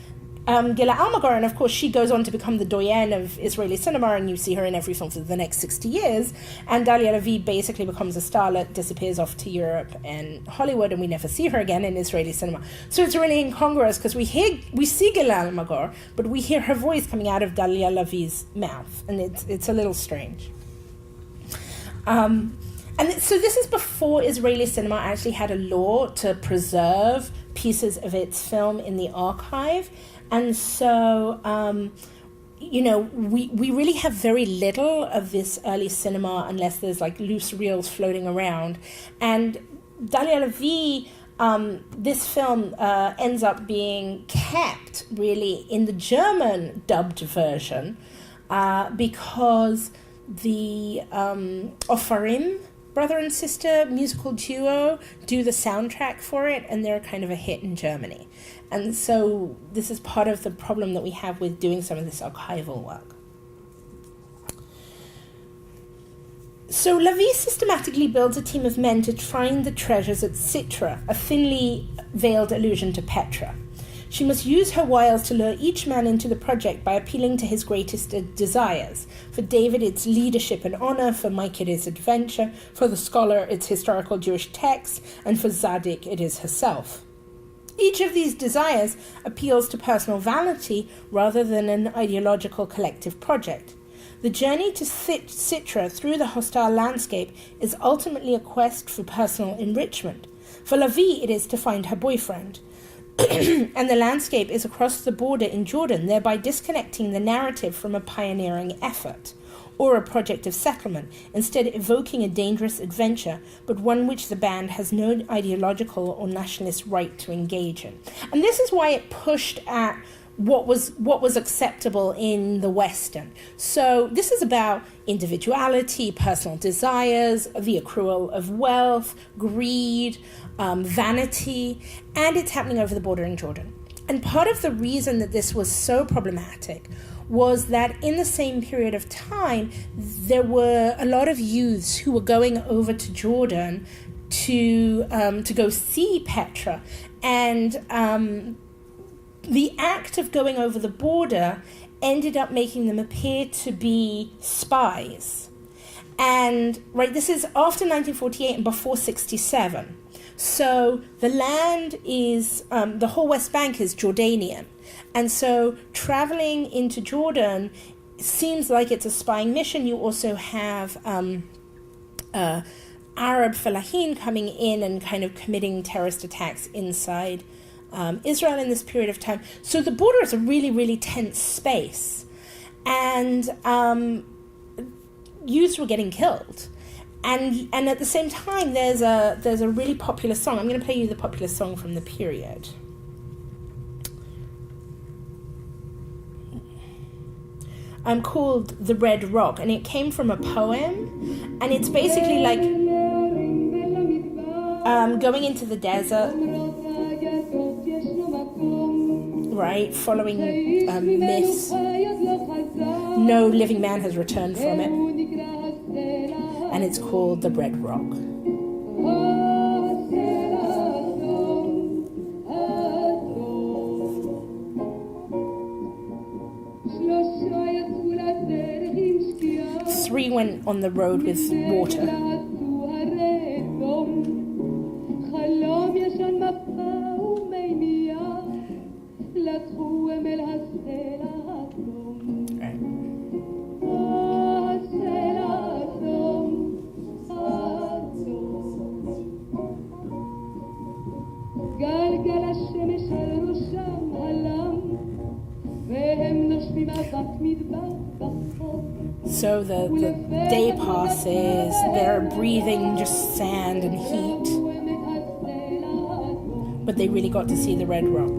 [SPEAKER 1] Gila Almagor, and of course she goes on to become the doyenne of Israeli cinema, and you see her in every film for the next 60 years, and Dalia Lavi basically becomes a starlet, disappears off to Europe and Hollywood, and we never see her again in Israeli cinema. So it's really incongruous because we see Gila Almagor, but we hear her voice coming out of Dalia Lavi's mouth, and it's a little strange. So this is before Israeli cinema actually had a law to preserve pieces of its film in the archive. And so, we really have very little of this early cinema unless there's like loose reels floating around. And Dalia Lavi, this film ends up being kept really in the German dubbed version because the Ofarim, brother and sister musical duo, do the soundtrack for it, and they're kind of a hit in Germany. And so this is part of the problem that we have with doing some of this archival work. So Lavi systematically builds a team of men to find the treasures at Sitra, a thinly veiled allusion to Petra. She must use her wiles to lure each man into the project by appealing to his greatest desires. For David, it's leadership and honor. For Mike, it is adventure. For the scholar, it's historical Jewish texts. And for Zadik, it is herself. Each of these desires appeals to personal vanity rather than an ideological collective project. The journey to Sitra through the hostile landscape is ultimately a quest for personal enrichment. For Lavi, it is to find her boyfriend. And the landscape is across the border in Jordan, thereby disconnecting the narrative from a pioneering effort or a project of settlement, instead evoking a dangerous adventure, but one which the band has no ideological or nationalist right to engage in. And this is why it pushed at what was acceptable in the Western. So this is about individuality, personal desires, the accrual of wealth, greed, vanity, and it's happening over the border in Jordan. And part of the reason that this was so problematic was that in the same period of time, there were a lot of youths who were going over to Jordan to go see Petra. And the act of going over the border ended up making them appear to be spies. And, right, this is after 1948 and before 67. So the land is, the whole West Bank is Jordanian. And so traveling into Jordan seems like it's a spying mission. You also have Arab Falahin coming in and kind of committing terrorist attacks inside Israel in this period of time. So the border is a really, really tense space. And youths were getting killed. And at the same time, there's a really popular song. I'm going to play you the popular song from the period. Called The Red Rock, and it came from a poem, and it's basically like going into the desert, right, following myths. No living man has returned from it, and it's called The Red Rock. Three went on the road with water. So the day passes, they're breathing just sand and heat, but they really got to see the Red Rock.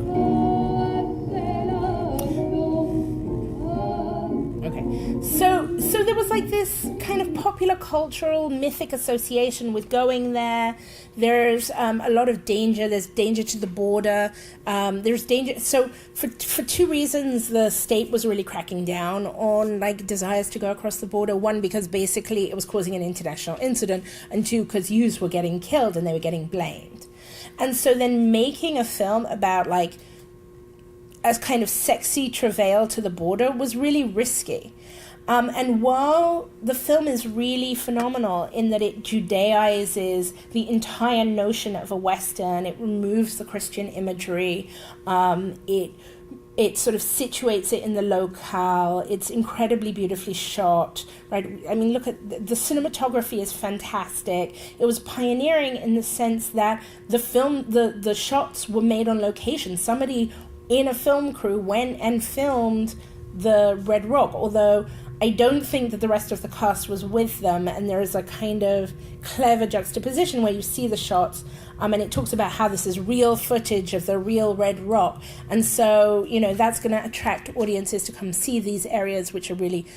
[SPEAKER 1] Okay, so there was like this kind of popular cultural mythic association with going there. There's a lot of danger. There's danger to the border. There's danger. So for two reasons, the state was really cracking down on like desires to go across the border. One, because basically it was causing an international incident, and two, because youths were getting killed and they were getting blamed. And so then making a film about like a kind of sexy travail to the border was really risky. And while the film is really phenomenal in that it Judaizes the entire notion of a Western, it removes the Christian imagery, it sort of situates it in the locale, it's incredibly beautifully shot, right? I mean, look at the cinematography is fantastic. It was pioneering in the sense that the film, the shots were made on location. Somebody in a film crew went and filmed the Red Rock, although I don't think that the rest of the cast was with them, and there is a kind of clever juxtaposition where you see the shots, and it talks about how this is real footage of the real Red Rock, and so, you know, that's going to attract audiences to come see these areas which are really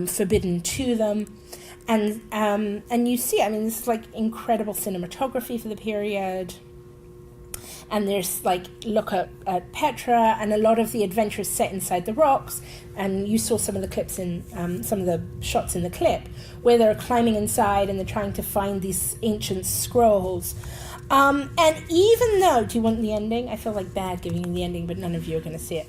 [SPEAKER 1] forbidden to them, and you see, I mean, this is like incredible cinematography for the period. And there's like, look at Petra, and a lot of the adventure is set inside the rocks. And you saw some of the clips in some of the shots in the clip where they're climbing inside and they're trying to find these ancient scrolls. And even though, do you want the ending? I feel like bad giving you the ending, but none of you are going to see it.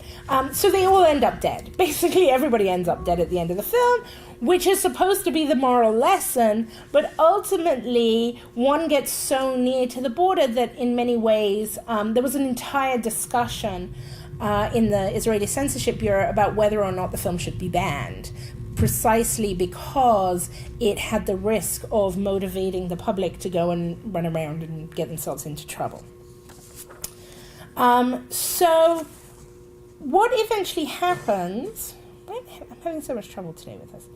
[SPEAKER 1] So they all end up dead. Basically, everybody ends up dead at the end of the film, which is supposed to be the moral lesson, but ultimately one gets so near to the border that in many ways there was an entire discussion in the Israeli Censorship Bureau about whether or not the film should be banned, precisely because it had the risk of motivating the public to go and run around and get themselves into trouble. So what eventually happens... I'm having so much trouble today with this.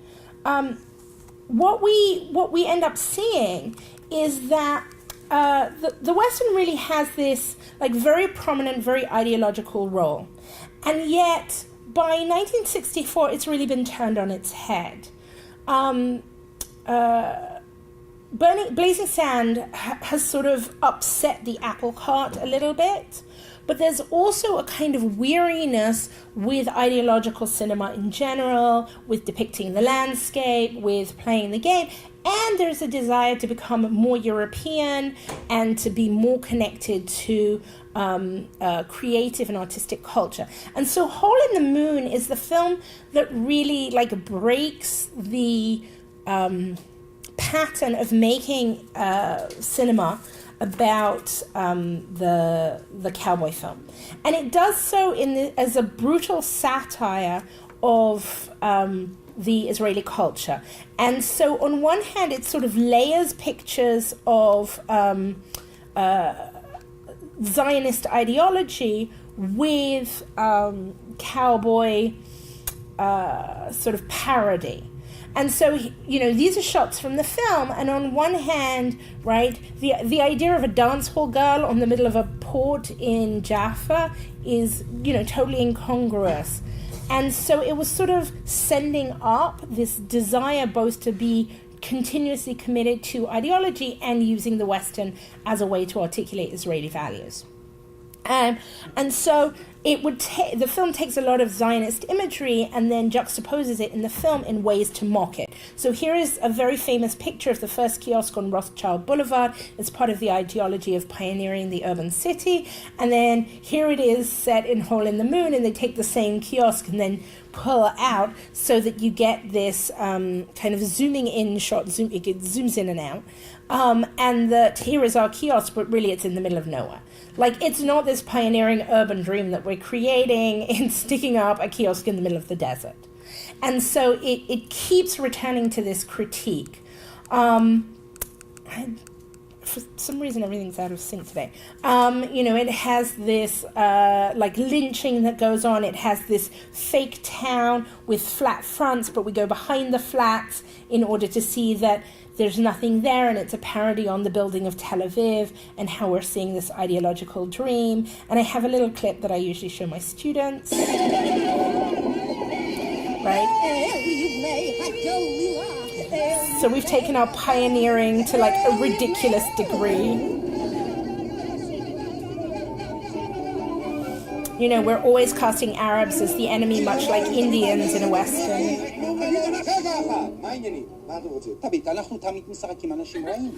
[SPEAKER 1] What we end up seeing is that the Western really has this like very prominent, very ideological role, and yet by 1964 it's really been turned on its head. Blazing Sand has sort of upset the apple cart a little bit, but there's also a kind of weariness with ideological cinema in general, with depicting the landscape, with playing the game, and there's a desire to become more European and to be more connected to creative and artistic culture. And so Hole in the Moon is the film that really breaks the pattern of making cinema about the cowboy film. And it does so as a brutal satire of the Israeli culture. And so on one hand, it sort of layers pictures of Zionist ideology with cowboy sort of parody. And so, these are shots from the film, and on one hand, right, the idea of a dance hall girl on the middle of a port in Jaffa is, totally incongruous. And so it was sort of sending up this desire both to be continuously committed to ideology and using the Western as a way to articulate Israeli values. And so the film takes a lot of Zionist imagery and then juxtaposes it in the film in ways to mock it. So here is a very famous picture of the first kiosk on Rothschild Boulevard. It's part of the ideology of pioneering the urban city. And then here it is set in Hole in the Moon, and they take the same kiosk and then pull out so that you get this kind of zooming in shot. It zooms in and out. And that here is our kiosk, but really it's in the middle of nowhere. It's not this pioneering urban dream that we're creating in sticking up a kiosk in the middle of the desert. And so it keeps returning to this critique. For some reason, everything's out of sync today. It has this lynching that goes on. It has this fake town with flat fronts, but we go behind the flats in order to see that there's nothing there, and it's a parody on the building of Tel Aviv and how we're seeing this ideological dream. And I have a little clip that I usually show my students. Right? So we've taken our pioneering to a ridiculous degree. We're always casting Arabs as the enemy, much like Indians in a Western.
[SPEAKER 6] אנחנו תמיד משחקים אנשים רעים.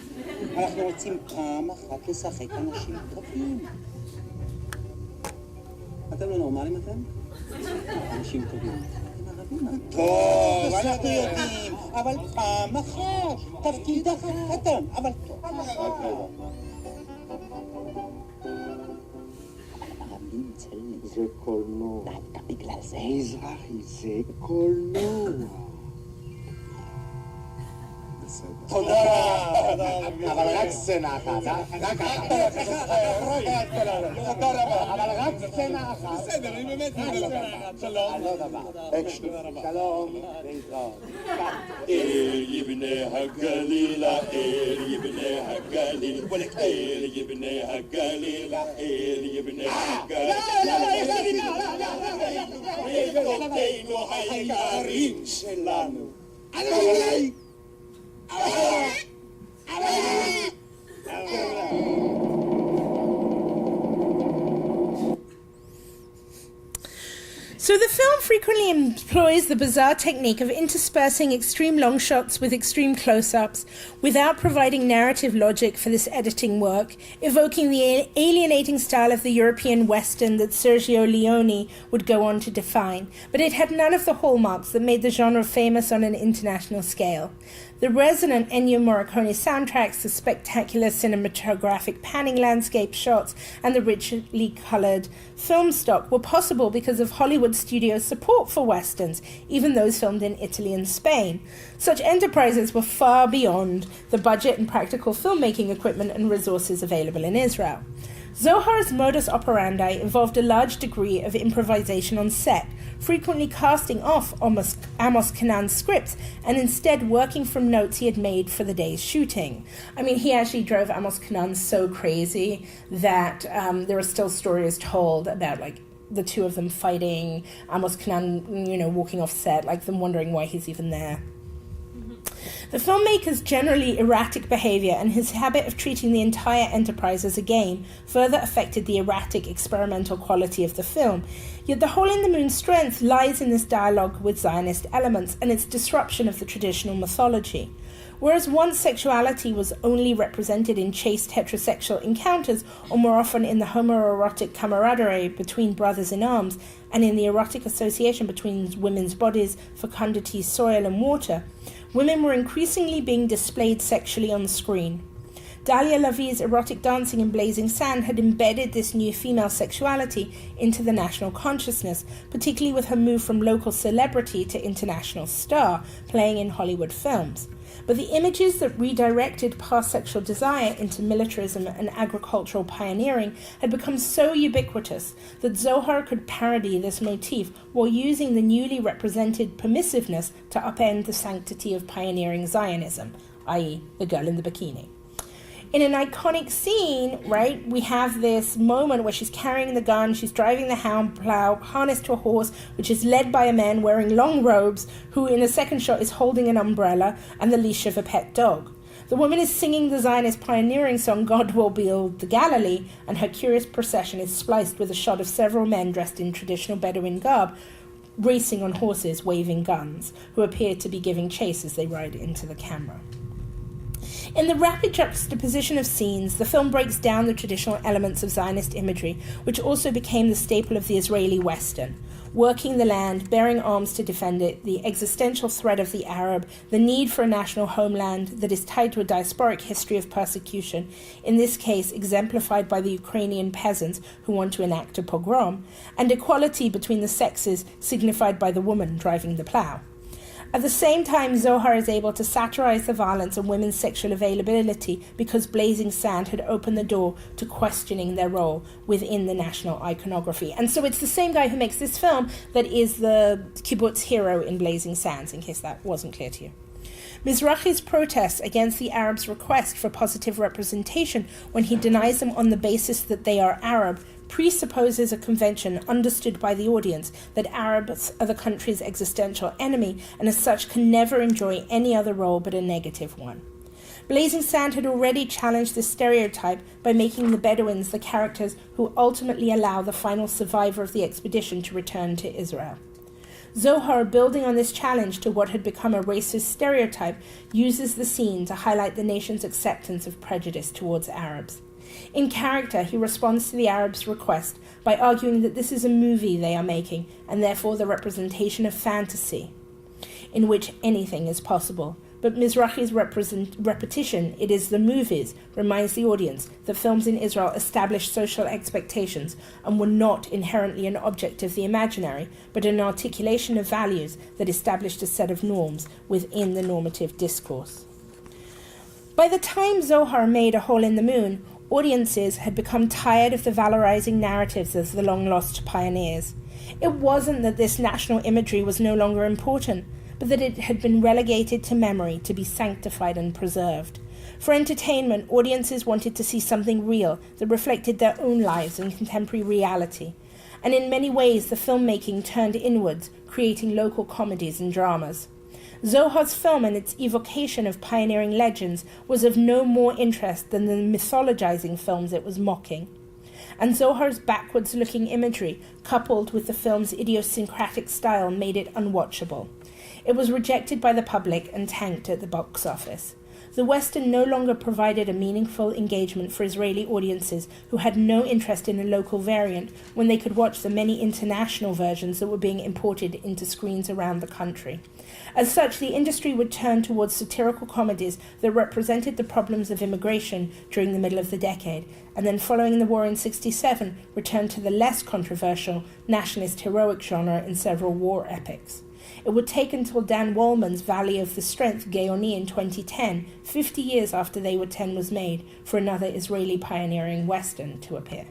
[SPEAKER 6] אנחנו רוצים פעם אחת לשחק אנשים טובים. אתם לא נורמלים אתם? אנשים טובים. טוב, אנחנו יודעים, אבל פעם אחת, תפקיד קטן, אבל טוב. ערבים צלם. זה קולנוע. דווקא בגלל זה. מזרחי זה קולנוע. תודה רבה, אבל רק סצנה אחת, רק אחת. תודה רבה, אבל רק סצנה אחת. בסדר, אני באמת שלום. שלום, להתראות. אל יבני הגליל, אל יבני הגליל, אל יבני הגליל, אל יבני הגליל. אלוהינו היקרים שלנו.
[SPEAKER 1] So the film frequently employs the bizarre technique of interspersing extreme long shots with extreme close-ups without providing narrative logic for this editing work, evoking the alienating style of the European Western that Sergio Leone would go on to define. But it had none of the hallmarks that made the genre famous on an international scale. The resonant Ennio Morricone soundtracks, the spectacular cinematographic panning landscape shots, and the richly colored film stock were possible because of Hollywood studios' support for westerns, even those filmed in Italy and Spain. Such enterprises were far beyond the budget and practical filmmaking equipment and resources available in Israel. Zohar's modus operandi involved a large degree of improvisation on set, frequently casting off Amos Kanan's scripts and instead working from notes he had made for the day's shooting. I mean, he actually drove Amos Kanan so crazy that there are still stories told about, the two of them fighting, Amos Kanan, walking off set, them wondering why he's even there. The filmmaker's generally erratic behavior and his habit of treating the entire enterprise as a game further affected the erratic, experimental quality of the film. Yet the Hole in the Moon's strength lies in this dialogue with Zionist elements and its disruption of the traditional mythology. Whereas once sexuality was only represented in chaste heterosexual encounters, or more often in the homoerotic camaraderie between brothers in arms, and in the erotic association between women's bodies, fecundity, soil, and water, women were increasingly being displayed sexually on screen. Dalia Lavi's erotic dancing in Blazing Sand had embedded this new female sexuality into the national consciousness, particularly with her move from local celebrity to international star, playing in Hollywood films. But the images that redirected past sexual desire into militarism and agricultural pioneering had become so ubiquitous that Zohar could parody this motif while using the newly represented permissiveness to upend the sanctity of pioneering Zionism, i.e. the girl in the bikini. In an iconic scene, right, we have this moment where she's carrying the gun, she's driving the hound plow, harnessed to a horse, which is led by a man wearing long robes, who in a second shot is holding an umbrella and the leash of a pet dog. The woman is singing the Zionist pioneering song, God Will Build the Galilee, and her curious procession is spliced with a shot of several men dressed in traditional Bedouin garb, racing on horses, waving guns, who appear to be giving chase as they ride into the camera. In the rapid juxtaposition of scenes, the film breaks down the traditional elements of Zionist imagery, which also became the staple of the Israeli Western. Working the land, bearing arms to defend it, the existential threat of the Arab, the need for a national homeland that is tied to a diasporic history of persecution, in this case exemplified by the Ukrainian peasants who want to enact a pogrom, and equality between the sexes signified by the woman driving the plough. At the same time, Zohar is able to satirize the violence and women's sexual availability because Blazing Sand had opened the door to questioning their role within the national iconography. And so it's the same guy who makes this film that is the kibbutz hero in Blazing Sands, in case that wasn't clear to you. Mizrahi's protests against the Arabs' request for positive representation when he denies them on the basis that they are Arab presupposes a convention understood by the audience that Arabs are the country's existential enemy and as such can never enjoy any other role but a negative one. Blazing Sand had already challenged this stereotype by making the Bedouins the characters who ultimately allow the final survivor of the expedition to return to Israel. Zohar, building on this challenge to what had become a racist stereotype, uses the scene to highlight the nation's acceptance of prejudice towards Arabs. In character, he responds to the Arabs' request by arguing that this is a movie they are making, and therefore the representation of fantasy, in which anything is possible. But Mizrahi's repetition, it is the movies, reminds the audience that films in Israel established social expectations and were not inherently an object of the imaginary, but an articulation of values that established a set of norms within the normative discourse. By the time Zohar made A Hole in the Moon, audiences had become tired of the valorizing narratives of the long-lost pioneers. It wasn't that this national imagery was no longer important, but that it had been relegated to memory to be sanctified and preserved. For entertainment, audiences wanted to see something real that reflected their own lives and contemporary reality. And in many ways, the filmmaking turned inwards, creating local comedies and dramas. Zohar's film and its evocation of pioneering legends was of no more interest than the mythologizing films it was mocking. And Zohar's backwards-looking imagery, coupled with the film's idiosyncratic style, made it unwatchable. It was rejected by the public and tanked at the box office. The Western no longer provided a meaningful engagement for Israeli audiences who had no interest in a local variant when they could watch the many international versions that were being imported into screens around the country. As such, the industry would turn towards satirical comedies that represented the problems of immigration during the middle of the decade, and then following the war in '67, returned to the less controversial nationalist heroic genre in several war epics. It would take until Dan Wallman's Valley of the Strength, Geoni, in 2010, 50 years after They Were 10 was made, for another Israeli pioneering Western to appear.